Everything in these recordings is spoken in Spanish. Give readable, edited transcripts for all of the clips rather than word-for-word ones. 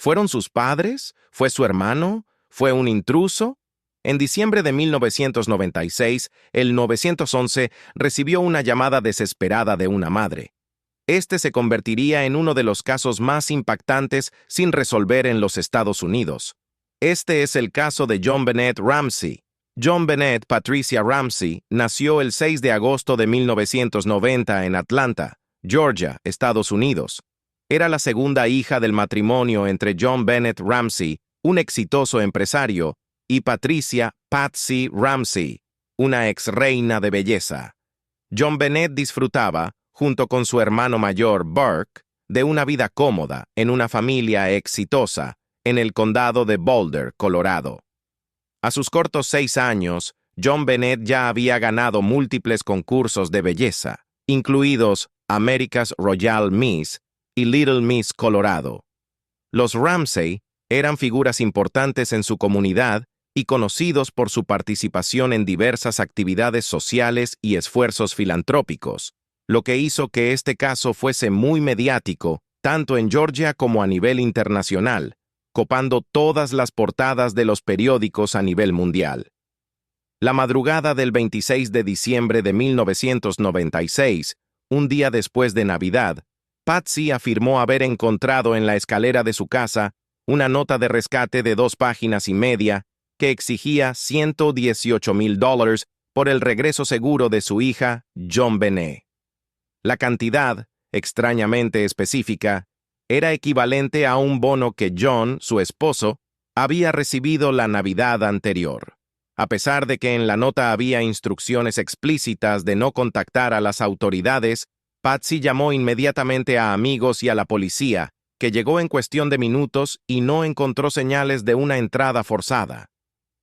¿Fueron sus padres? ¿Fue su hermano? ¿Fue un intruso? En diciembre de 1996, el 911 recibió una llamada desesperada de una madre. Este se convertiría en uno de los casos más impactantes sin resolver en los Estados Unidos. Este es el caso de John Bennett Ramsey. John Bennett Patricia Ramsey nació el 6 de agosto de 1990 en Atlanta, Georgia, Estados Unidos. Era la segunda hija del matrimonio entre John Bennett Ramsey, un exitoso empresario, y Patricia Patsy Ramsey, una ex reina de belleza. John Bennett disfrutaba, junto con su hermano mayor Burke, de una vida cómoda en una familia exitosa en el condado de Boulder, Colorado. A sus cortos 6 años, John Bennett ya había ganado múltiples concursos de belleza, incluidos America's Royal Miss y Little Miss Colorado. Los Ramsey eran figuras importantes en su comunidad y conocidos por su participación en diversas actividades sociales y esfuerzos filantrópicos, lo que hizo que este caso fuese muy mediático, tanto en Georgia como a nivel internacional, copando todas las portadas de los periódicos a nivel mundial. La madrugada del 26 de diciembre de 1996, un día después de Navidad, Patsy afirmó haber encontrado en la escalera de su casa una nota de rescate de 2 páginas y media que exigía $118,000 por el regreso seguro de su hija, John Bennett. La cantidad, extrañamente específica, era equivalente a un bono que John, su esposo, había recibido la Navidad anterior. A pesar de que en la nota había instrucciones explícitas de no contactar a las autoridades, Patsy llamó inmediatamente a amigos y a la policía, que llegó en cuestión de minutos y no encontró señales de una entrada forzada.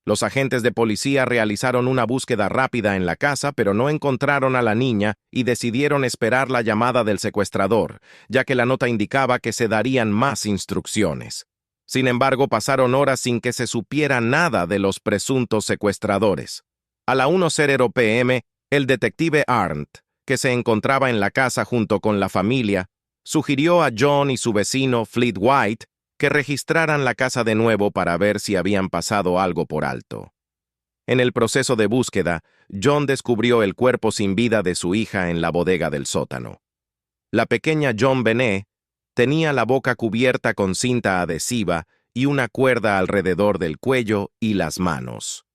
Los agentes de policía realizaron una búsqueda rápida en la casa, pero no encontraron a la niña y decidieron esperar la llamada del secuestrador, ya que la nota indicaba que se darían más instrucciones. Sin embargo, pasaron horas sin que se supiera nada de los presuntos secuestradores. A la 1:00 p.m., el detective Arndt, que se encontraba en la casa junto con la familia, sugirió a John y su vecino Fleet White que registraran la casa de nuevo para ver si habían pasado algo por alto. En el proceso de búsqueda, John descubrió el cuerpo sin vida de su hija en la bodega del sótano. La pequeña John Bennett tenía la boca cubierta con cinta adhesiva y una cuerda alrededor del cuello y las manos.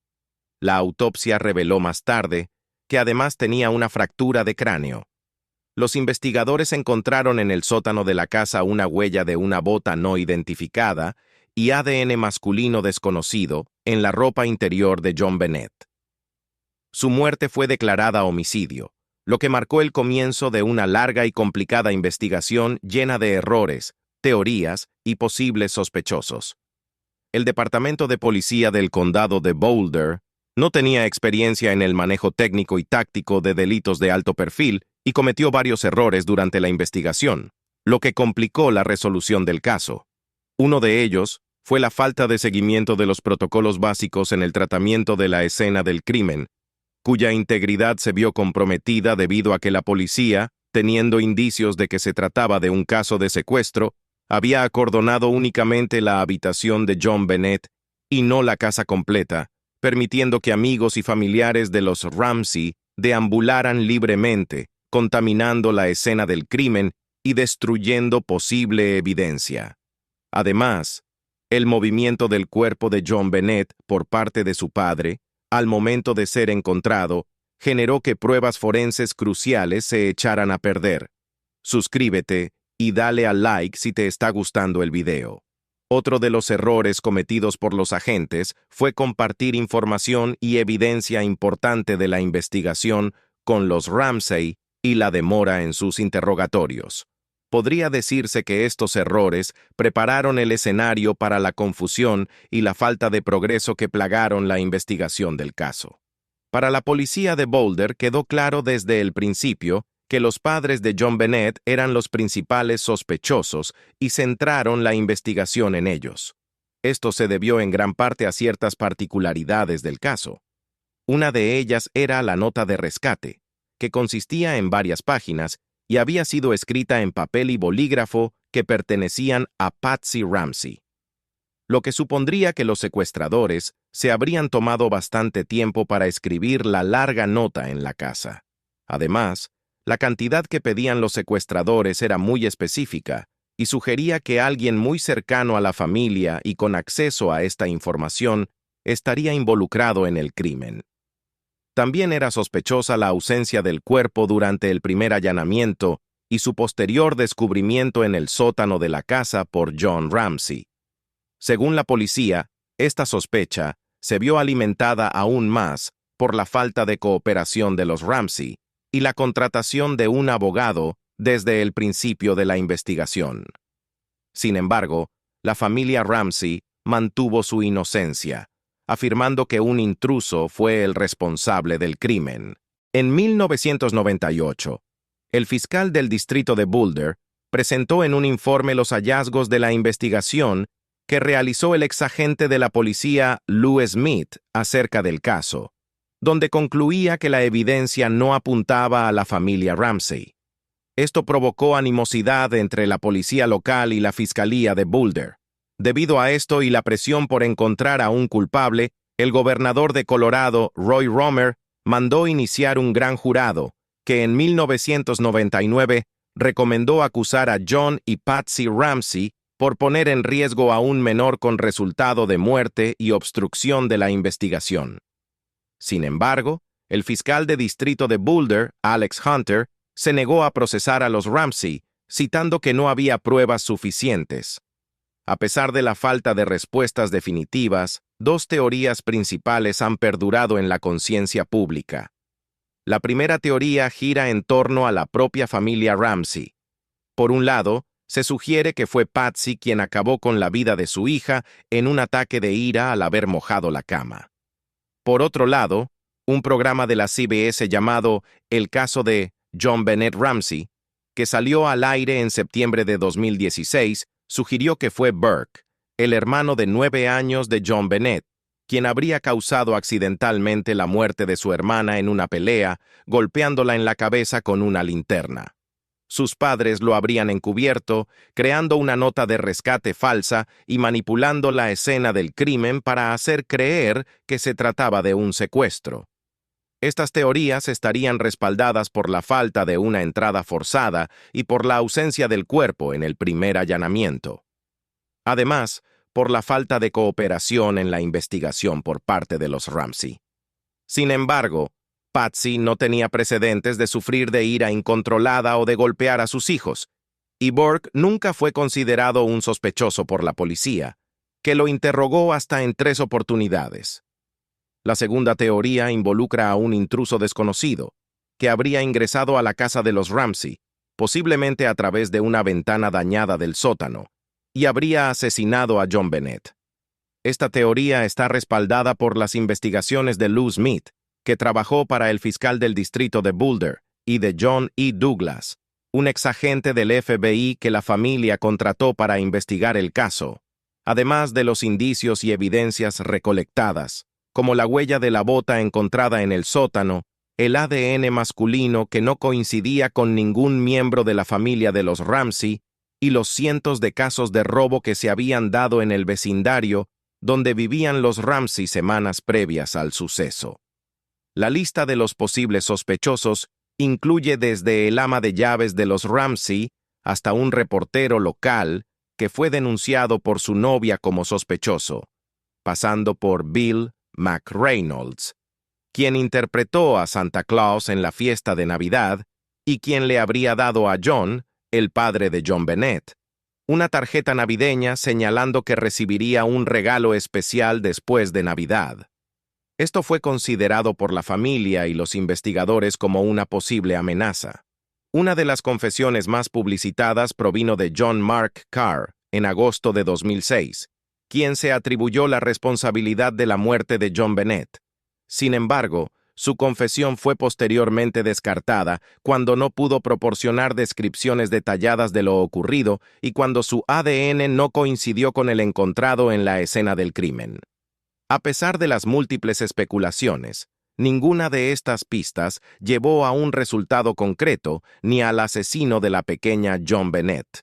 La autopsia reveló más tarde que además tenía una fractura de cráneo. Los investigadores encontraron en el sótano de la casa una huella de una bota no identificada y ADN masculino desconocido en la ropa interior de John Bennett. Su muerte fue declarada homicidio, lo que marcó el comienzo de una larga y complicada investigación llena de errores, teorías y posibles sospechosos. El Departamento de Policía del Condado de Boulder no tenía experiencia en el manejo técnico y táctico de delitos de alto perfil y cometió varios errores durante la investigación, lo que complicó la resolución del caso. Uno de ellos fue la falta de seguimiento de los protocolos básicos en el tratamiento de la escena del crimen, cuya integridad se vio comprometida debido a que la policía, teniendo indicios de que se trataba de un caso de secuestro, había acordonado únicamente la habitación de John Bennett y no la casa completa, permitiendo que amigos y familiares de los Ramsey deambularan libremente, contaminando la escena del crimen y destruyendo posible evidencia. Además, el movimiento del cuerpo de John Bennett por parte de su padre, al momento de ser encontrado, generó que pruebas forenses cruciales se echaran a perder. Suscríbete y dale al like si te está gustando el video. Otro de los errores cometidos por los agentes fue compartir información y evidencia importante de la investigación con los Ramsey y la demora en sus interrogatorios. Podría decirse que estos errores prepararon el escenario para la confusión y la falta de progreso que plagaron la investigación del caso. Para la policía de Boulder quedó claro desde el principio que los padres de John Bennett eran los principales sospechosos y centraron la investigación en ellos. Esto se debió en gran parte a ciertas particularidades del caso. Una de ellas era la nota de rescate, que consistía en varias páginas y había sido escrita en papel y bolígrafo que pertenecían a Patsy Ramsey. lo que supondría que los secuestradores se habrían tomado bastante tiempo para escribir la larga nota en la casa. Además, la cantidad que pedían los secuestradores era muy específica y sugería que alguien muy cercano a la familia y con acceso a esta información estaría involucrado en el crimen. También era sospechosa la ausencia del cuerpo durante el primer allanamiento y su posterior descubrimiento en el sótano de la casa por John Ramsey. Según la policía, esta sospecha se vio alimentada aún más por la falta de cooperación de los Ramsey y la contratación de un abogado desde el principio de la investigación. Sin embargo, la familia Ramsey mantuvo su inocencia, afirmando que un intruso fue el responsable del crimen. En 1998, el fiscal del distrito de Boulder presentó en un informe los hallazgos de la investigación que realizó el exagente de la policía Lou Smith acerca del caso, donde concluía que la evidencia no apuntaba a la familia Ramsey. Esto provocó animosidad entre la policía local y la fiscalía de Boulder. Debido a esto y la presión por encontrar a un culpable, el gobernador de Colorado, Roy Romer, mandó iniciar un gran jurado, que en 1999 recomendó acusar a John y Patsy Ramsey por poner en riesgo a un menor con resultado de muerte y obstrucción de la investigación. Sin embargo, el fiscal de distrito de Boulder, Alex Hunter, se negó a procesar a los Ramsey, citando que no había pruebas suficientes. A pesar de la falta de respuestas definitivas, dos teorías principales han perdurado en la conciencia pública. La primera teoría gira en torno a la propia familia Ramsey. Por un lado, se sugiere que fue Patsy quien acabó con la vida de su hija en un ataque de ira al haber mojado la cama. Por otro lado, un programa de la CBS llamado El caso de John Bennett Ramsey, que salió al aire en septiembre de 2016, sugirió que fue Burke, el hermano de 9 años de John Bennett, quien habría causado accidentalmente la muerte de su hermana en una pelea, golpeándola en la cabeza con una linterna. Sus padres lo habrían encubierto, creando una nota de rescate falsa y manipulando la escena del crimen para hacer creer que se trataba de un secuestro. Estas teorías estarían respaldadas por la falta de una entrada forzada y por la ausencia del cuerpo en el primer allanamiento. Además, por la falta de cooperación en la investigación por parte de los Ramsey. Sin embargo, Patsy no tenía precedentes de sufrir de ira incontrolada o de golpear a sus hijos, y Burke nunca fue considerado un sospechoso por la policía, que lo interrogó hasta en 3 oportunidades. La segunda teoría involucra a un intruso desconocido, que habría ingresado a la casa de los Ramsey, posiblemente a través de una ventana dañada del sótano, y habría asesinado a John Bennett. Esta teoría está respaldada por las investigaciones de Lou Smith, que trabajó para el fiscal del distrito de Boulder, y de John E. Douglas, un exagente del FBI que la familia contrató para investigar el caso, además de los indicios y evidencias recolectadas, como la huella de la bota encontrada en el sótano, el ADN masculino que no coincidía con ningún miembro de la familia de los Ramsey, y los cientos de casos de robo que se habían dado en el vecindario donde vivían los Ramsey semanas previas al suceso. La lista de los posibles sospechosos incluye desde el ama de llaves de los Ramsey hasta un reportero local que fue denunciado por su novia como sospechoso, pasando por Bill McReynolds, quien interpretó a Santa Claus en la fiesta de Navidad y quien le habría dado a John, el padre de John Bennett, una tarjeta navideña señalando que recibiría un regalo especial después de Navidad. Esto fue considerado por la familia y los investigadores como una posible amenaza. Una de las confesiones más publicitadas provino de John Mark Carr en agosto de 2006, quien se atribuyó la responsabilidad de la muerte de John Bennett. Sin embargo, su confesión fue posteriormente descartada cuando no pudo proporcionar descripciones detalladas de lo ocurrido y cuando su ADN no coincidió con el encontrado en la escena del crimen. A pesar de las múltiples especulaciones, ninguna de estas pistas llevó a un resultado concreto ni al asesino de la pequeña John Bennett.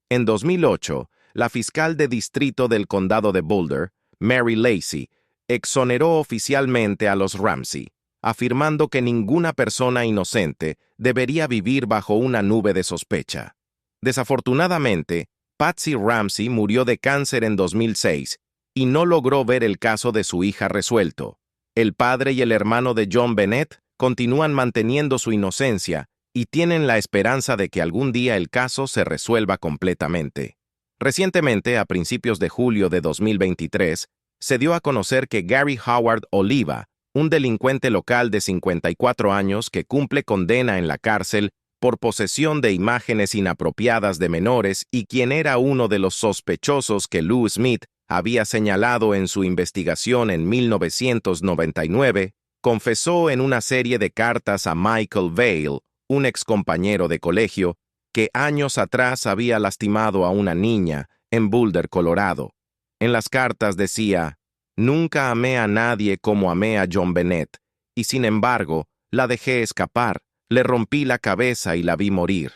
En 2008, la fiscal de distrito del condado de Boulder, Mary Lacey, exoneró oficialmente a los Ramsey, afirmando que ninguna persona inocente debería vivir bajo una nube de sospecha. Desafortunadamente, Patsy Ramsey murió de cáncer en 2006 y no logró ver el caso de su hija resuelto. El padre y el hermano de John Bennett continúan manteniendo su inocencia y tienen la esperanza de que algún día el caso se resuelva completamente. Recientemente, a principios de julio de 2023, se dio a conocer que Gary Howard Oliva, un delincuente local de 54 años que cumple condena en la cárcel por posesión de imágenes inapropiadas de menores y quien era uno de los sospechosos que Lou Smith había señalado en su investigación en 1999, confesó en una serie de cartas a Michael Vale, un excompañero de colegio, que años atrás había lastimado a una niña en Boulder, Colorado. En las cartas decía: «Nunca amé a nadie como amé a John Bennett, y sin embargo, la dejé escapar, le rompí la cabeza y la vi morir.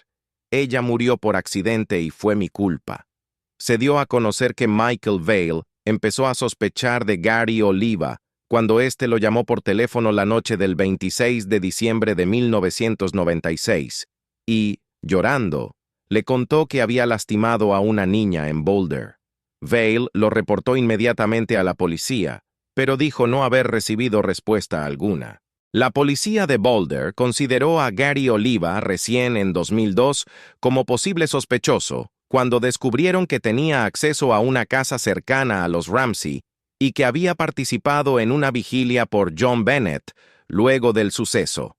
Ella murió por accidente y fue mi culpa». Se dio a conocer que Michael Vale empezó a sospechar de Gary Oliva cuando éste lo llamó por teléfono la noche del 26 de diciembre de 1996 y, llorando, le contó que había lastimado a una niña en Boulder. Vale lo reportó inmediatamente a la policía, pero dijo no haber recibido respuesta alguna. La policía de Boulder consideró a Gary Oliva recién en 2002 como posible sospechoso cuando descubrieron que tenía acceso a una casa cercana a los Ramsey y que había participado en una vigilia por John Bennett luego del suceso.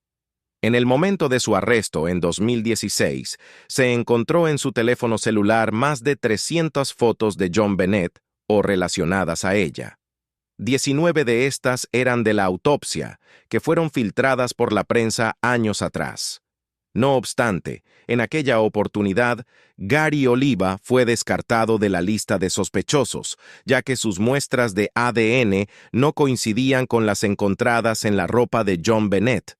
En el momento de su arresto en 2016, se encontró en su teléfono celular más de 300 fotos de John Bennett o relacionadas a ella. 19 de estas eran de la autopsia, que fueron filtradas por la prensa años atrás. No obstante, en aquella oportunidad, Gary Oliva fue descartado de la lista de sospechosos, ya que sus muestras de ADN no coincidían con las encontradas en la ropa de John Bennett.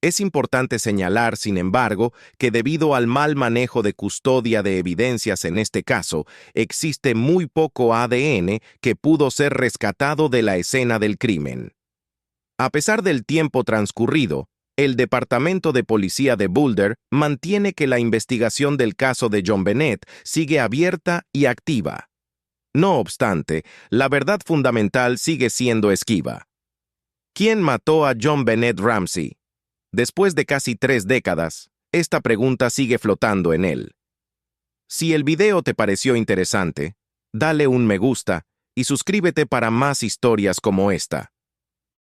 Es importante señalar, sin embargo, que debido al mal manejo de custodia de evidencias en este caso, existe muy poco ADN que pudo ser rescatado de la escena del crimen. A pesar del tiempo transcurrido, el Departamento de Policía de Boulder mantiene que la investigación del caso de John Bennett sigue abierta y activa. No obstante, la verdad fundamental sigue siendo esquiva. ¿Quién mató a John Bennett Ramsey? Después de casi 3 décadas, esta pregunta sigue flotando en él. Si el video te pareció interesante, dale un me gusta y suscríbete para más historias como esta.